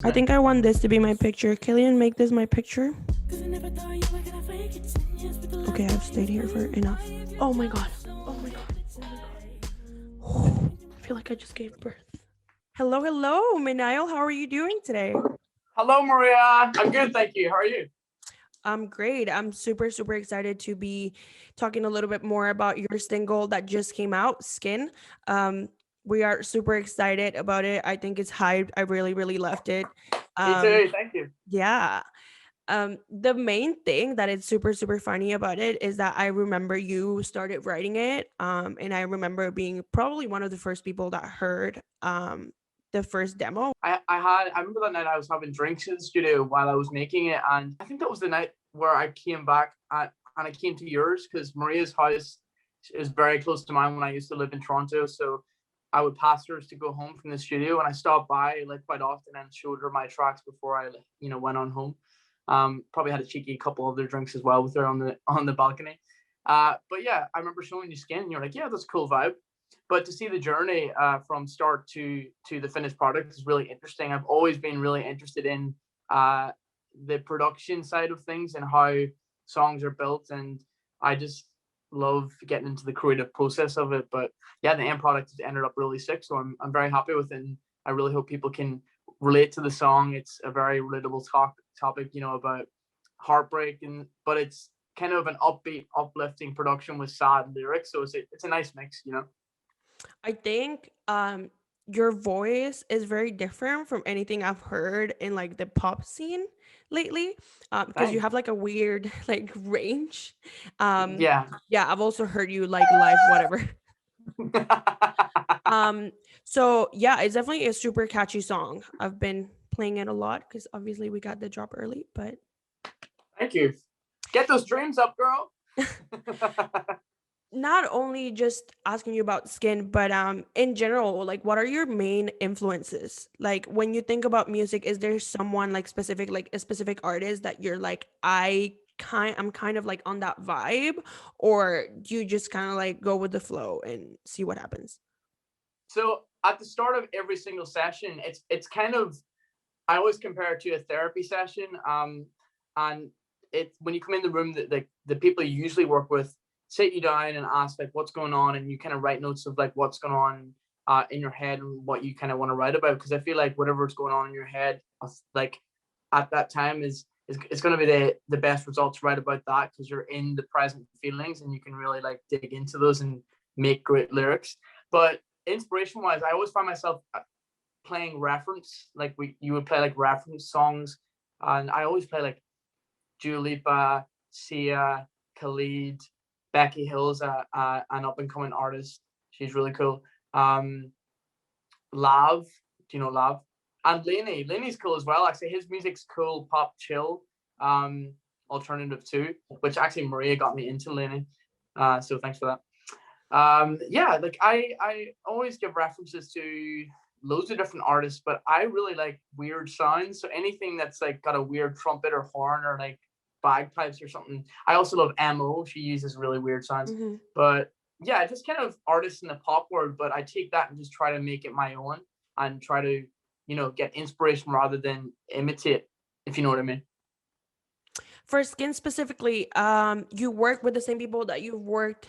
I think I want this to be my picture. Killian, make this my picture. Okay, I've stayed here for enough. Oh my god. Oh my god. Oh my god. I feel like I just gave birth. Hello, hello, Minail. How are you doing today? Hello, Maria. I'm good, thank you. How are you? I'm great. I'm super, super excited to be talking a little bit more about your single that just came out, SKiN. We are super excited about it. I think it's hyped. I really, really loved it. Me Um, too, thank you. yeah. The main thing that is super, super funny about it is that I remember you started writing it. And I remember being probably one of the first people that heard the first demo. I remember that night I was having drinks in the studio while I was making it, and I think that was the night where I came back and I came to yours because Maria's house is very close to mine when I used to live in Toronto. So I would pass hers to go home from the studio, and I stopped by like quite often and showed her my tracks before I went on home. Probably had a cheeky couple other drinks as well with her on the balcony. But yeah, I remember showing you SKiN, and you're like, yeah, that's a cool vibe. But to see the journey from start to the finished product is really interesting. I've always been really interested in uh, the production side of things and how songs are built, and I just love getting into the creative process of it. But yeah, the end product ended up really sick, so I'm very happy with it. And I really hope people can relate to the song. It's a very relatable topic, about heartbreak, but it's kind of an upbeat, uplifting production with sad lyrics. So it's a nice mix. I think your voice is very different from anything I've heard in like the pop scene lately. Because you Thanks. have like a weird like range. Um Yeah. yeah, I've also heard you like live whatever. Um so yeah, it's definitely a super catchy song. I've been playing it a lot because obviously we got the drop early, but Thank you. Get those dreams up, girl. not only just asking you about SKiN, but in general, like what are your main influences? Like when you think about music, is there someone like specific, like a specific artist that you're like, I'm kind of like on that vibe, or do you just kind of like go with the flow and see what happens? So at the start of every single session, it's kind of, I always compare it to a therapy session. And it's when you come in the room, that the people you usually work with sit you down and ask like what's going on, and you kind of write notes of like what's going on in your head and what you kind of want to write about. Because I feel like whatever's going on in your head, like at that time is it's going to be the best results to write about that, because you're in the present feelings and you can really like dig into those and make great lyrics. But inspiration wise, I always find myself playing reference, like you would play like reference songs, and I always play like Dua Lipa, Sia, Khalid, Becky Hill's an up and coming artist. She's really cool. Lav, do you know Lav? And Laney's cool as well. Actually, his music's cool, pop, chill, um, alternative too. Which actually Maria got me into Laney. So thanks for that. Yeah, like I always give references to loads of different artists, but I really like weird sounds. So anything that's like got a weird trumpet or horn or like bagpipes or something. I also love Mo. She uses really weird sounds. Hmm. But yeah, just kind of artists in the pop world. But I take that and just try to make it my own and try to, get inspiration rather than imitate, if you know what I mean. For SKiN specifically, you work with the same people that you've worked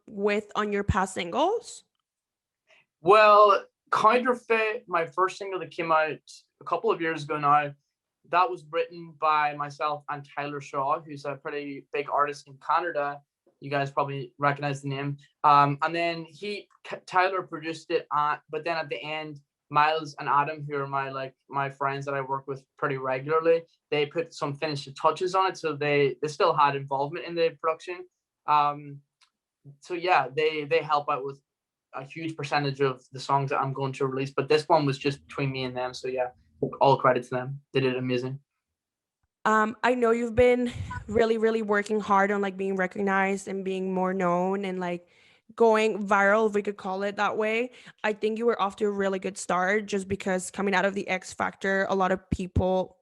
with on your past singles. Well, Counterfeit, my first single that came out a couple of years ago now, that was written by myself and Tyler Shaw, who's a pretty big artist in Canada. You guys probably recognize the name. And then Tyler produced it, but then at the end, Miles and Adam, who are my friends that I work with pretty regularly, they put some finishing touches on it, so they still had involvement in the production. Um, so yeah, they help out with a huge percentage of the songs that I'm going to release, but this one was just between me and them. So yeah, all credit to them. They did amazing. I know you've been really, really working hard on like being recognized and being more known and like going viral, if we could call it that way. I think you were off to a really good start just because coming out of the X Factor, a lot of people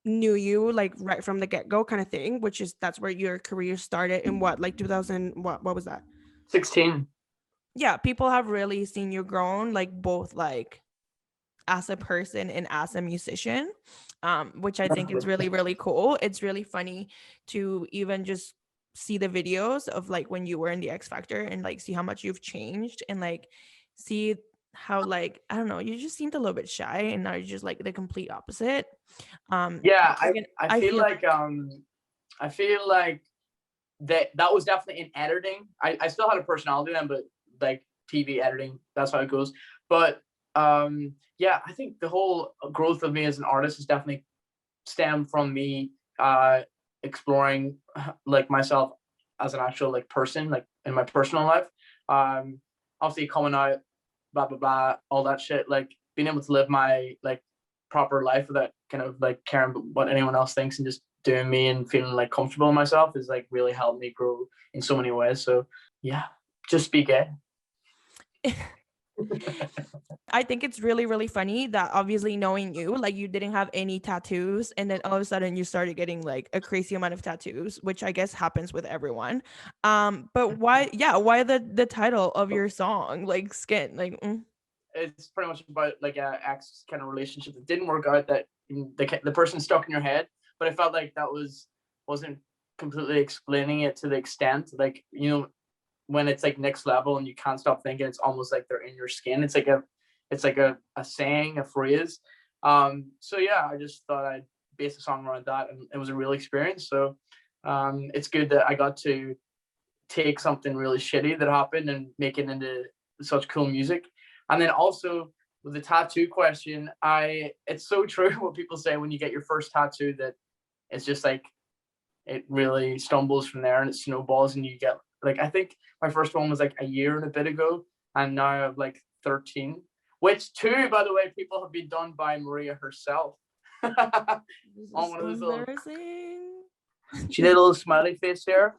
knew you like right from the get-go kind of thing, which is that's where your career started in what, like 2000, what was that? 16. Yeah, people have really seen you grown, like both like as a person and as a musician, which I think is really, really cool. It's really funny to even just see the videos of like when you were in the X Factor and like see how much you've changed and like see how like I don't know, you just seemed a little bit shy and now you're just like the complete opposite. Yeah, Again, I I feel feel like that was definitely in editing. I still had a personality then, but like TV editing, that's how it goes. But yeah, I think the whole growth of me as an artist has definitely stemmed from me exploring like myself as an actual like person, like in my personal life. Um, Obviously coming out, blah blah blah, all that shit. Like being able to live my like proper life without kind of like caring what anyone else thinks and just doing me and feeling like comfortable in myself is like really helped me grow in so many ways. So yeah, just be gay. I think it's really, really funny that obviously knowing you, like you didn't have any tattoos, and then all of a sudden you started getting like a crazy amount of tattoos, which I guess happens with everyone. But why, yeah, why the title of your song, like Skin? Like, It's pretty much about like a ex kind of relationship that didn't work out, that the person stuck in your head. But I felt like that wasn't completely explaining it to the extent, like, you know, when it's like next level and you can't stop thinking, it's almost like they're in your skin. It's like a saying, a phrase. So yeah, I just thought I'd base the song around that, and it was a real experience. So it's good that I got to take something really shitty that happened and make it into such cool music. And then also with the tattoo question, it's so true what people say when you get your first tattoo, that it's just like it really stumbles from there and it snowballs, and you get like, I think my first one was like a year and a bit ago, and now I have like 13, which too, by the way, people have been done by Maria herself. On this is one of so those little, embarrassing. she did a little smiley face there.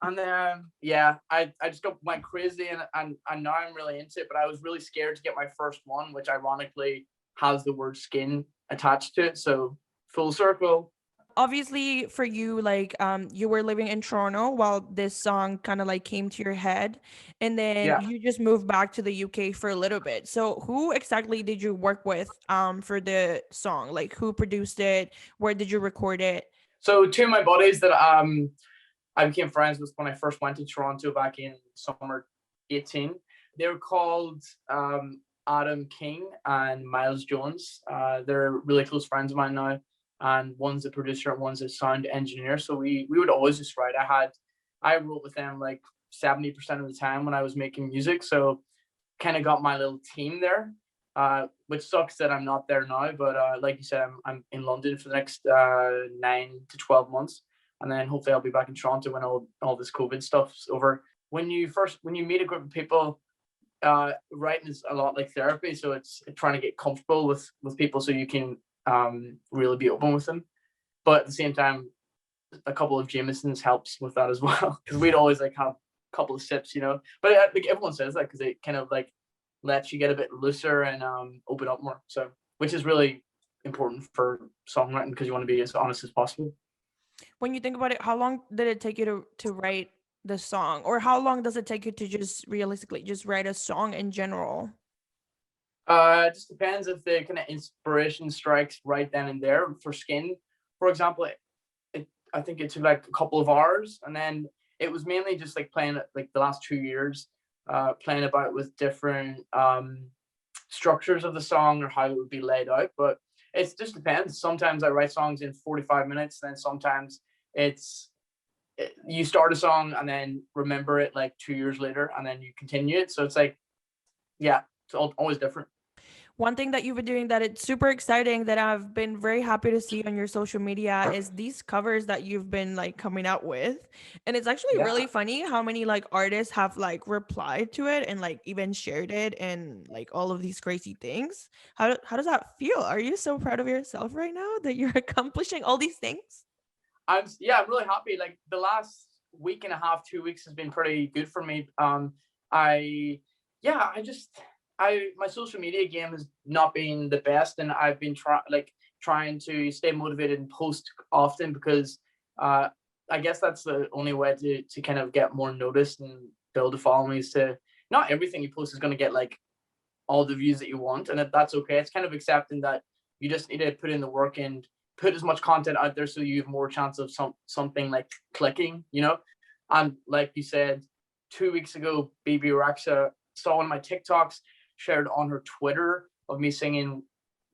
And then yeah, I just went crazy, and now I'm really into it. But I was really scared to get my first one, which ironically has the word skin attached to it. So full circle. Obviously for you, like you were living in Toronto while this song kind of like came to your head, and then Yeah. you just moved back to the UK for a little bit. So who exactly did you work with for the song? Like who produced it? Where did you record it? So two of my buddies that I became friends with when I first went to Toronto back in summer 18. They were called Adam King and Miles Jones. They're really close friends of mine now, and one's a producer and one's a sound engineer. So we would always just write. I wrote with them like 70% of the time when I was making music. So kind of got my little team there. Which sucks that I'm not there now, but like you said, I'm in London for the next 9 to 12 months, and then hopefully I'll be back in Toronto when all this COVID stuff's over. When you meet a group of people, writing is a lot like therapy. So it's trying to get comfortable with people so you can really be open with them. But at the same time, a couple of Jamesons helps with that as well, because we'd always like have a couple of sips, you know. But like everyone says that because it kind of like lets you get a bit looser and open up more. So which is really important for songwriting, because you want to be as honest as possible. When you think about it, how long did it take you to write the song, or how long does it take you to just realistically just write a song in general? It just depends if the kind of inspiration strikes right then and there. For SKiN, for example, I think it took like a couple of hours, and then it was mainly just like playing like the last 2 years, playing about with different structures of the song or how it would be laid out. But it just depends. Sometimes I write songs in 45 minutes, then sometimes it's you start a song and then remember it like 2 years later, and then you continue it. So it's like, yeah, it's always different. One thing that you've been doing that it's super exciting that I've been very happy to see on your social media is these covers that you've been like coming out with. And it's actually Yeah. really funny how many like artists have like replied to it and like even shared it and like all of these crazy things. How does that feel? Are you so proud of yourself right now that you're accomplishing all these things? I'm really happy. Like the last week and a half, 2 weeks has been pretty good for me. I yeah, I my social media game has not been the best, and I've been trying to stay motivated and post often, because uh I guess that's the only way to kind of get more noticed and build a following, is to not everything you post is going to get like all the views that you want, and that's okay. It's kind of accepting that you just need to put in the work and put as much content out there so you have more chance of something like clicking, you know. And like you said, 2 weeks ago, BB Rexa saw one of my TikToks shared on her Twitter of me singing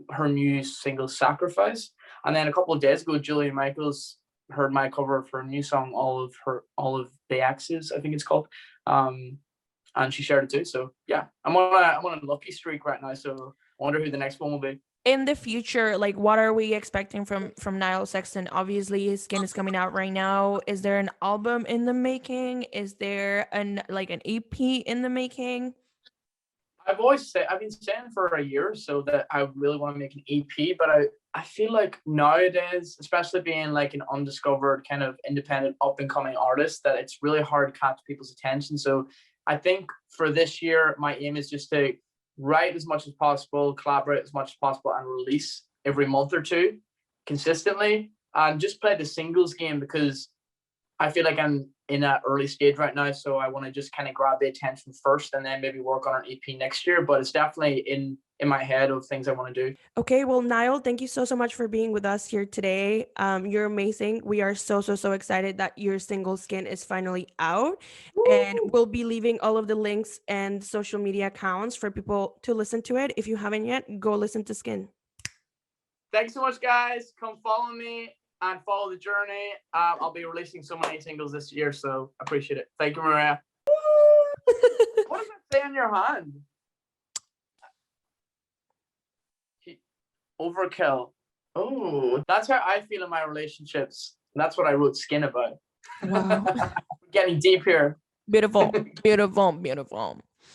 her new single Sacrifice. And then a couple of days ago, Julian Michaels heard my cover for a new song, All of the X's, I think it's called. And she shared it too. So yeah, I'm on a lucky streak right now. So I wonder who the next one will be. In the future, like, what are we expecting from Niall Sexton? Obviously, his SKiN is coming out right now. Is there an album in the making? Is there an EP in the making? I've been saying for a year or so that I really want to make an EP, but I feel like nowadays, especially being like an undiscovered kind of independent up and coming artist, that it's really hard to catch people's attention. So I think for this year, my aim is just to write as much as possible, collaborate as much as possible, and release every month or two consistently, and just play the singles game, because I feel like I'm in that early stage right now. So I want to just kind of grab the attention first and then maybe work on an EP next year. But it's definitely in my head of things I want to do. Okay, well, Niall, thank you so much for being with us here today. You're amazing. We are so excited that your single SKiN is finally out. And we'll be leaving all of the links and social media accounts for people to listen to it. If you haven't yet, go listen to SKiN. Thanks so much, guys. Come follow me and follow the journey. I'll be releasing so many singles this year, so I appreciate it. Thank you, Maria. What does that say on your hand? Overkill. Oh, that's how I feel in my relationships. That's what I wrote SKiN about. Wow. Getting deep here. Beautiful.